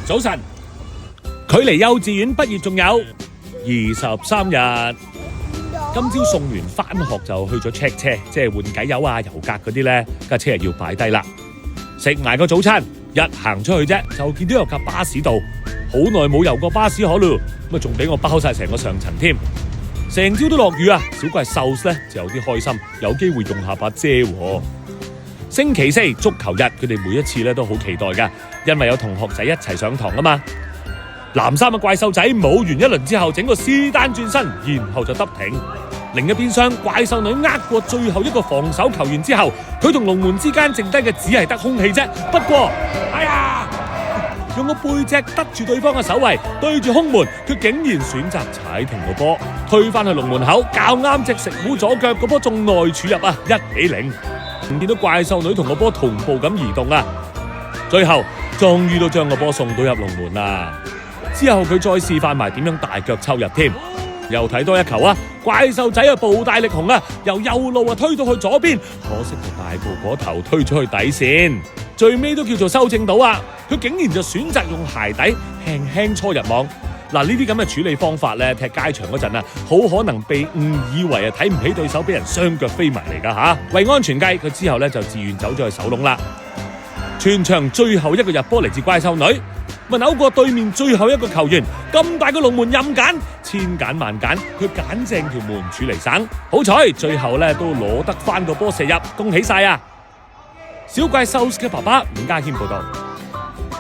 早晨，距離幼稚園畢業仲有23日。今朝送完返學就去咗 check 車，即係換偈油啊、油格嗰啲咧，架車係要擺低啦。食埋個早餐，一行出去啫，就見到有架巴士到，好耐冇遊過巴士可咯，咁啊仲俾我包晒成個上層添。成朝都落雨啊，小怪獸咧就有啲開心，有機會用下把遮喎。星期四足球日，佢哋每一次咧都好期待噶，因為有同學仔一齊上堂啊嘛。藍衫嘅怪獸仔舞完一輪之後，整個施丹轉身，然後就得停。另一邊廂，怪獸女呃過最後一個防守球員之後，佢同龍門之間剩低嘅只係得空氣啫。不過，哎呀，用個背脊得住對方嘅守衛，對住空門，佢竟然選擇踩停個波，推返去龍門口，較啱隻食糊左腳，個波仲內柱入啊，1-0。見到怪獸女同個波同步咁移動啊，最後終於都將個波送到入龍門啦。之後佢再示範埋點樣大腳抽入添，又睇多一球啊！怪獸仔啊步大力雄啊，由右路啊推到去左邊，可惜佢大步嗰頭推咗去底線，最尾都叫做修正到啊！佢竟然就選擇用鞋底輕輕搓入網。嗱，呢啲咁嘅處理方法咧，踢街場嗰陣啊，好可能被誤以為啊睇唔起對手，俾人雙腳飛埋嚟噶嚇。為安全計，佢之後咧就自願走咗去守籠啦。全場最後一個入波嚟自怪獸女。扭過對面最後一個球員，咁大個龍門任揀，千揀萬揀，佢揀正條門柱嚟省。好彩最後咧都攞得翻個波射入，恭喜晒啊！小怪獸嘅爸爸伍家謙報道。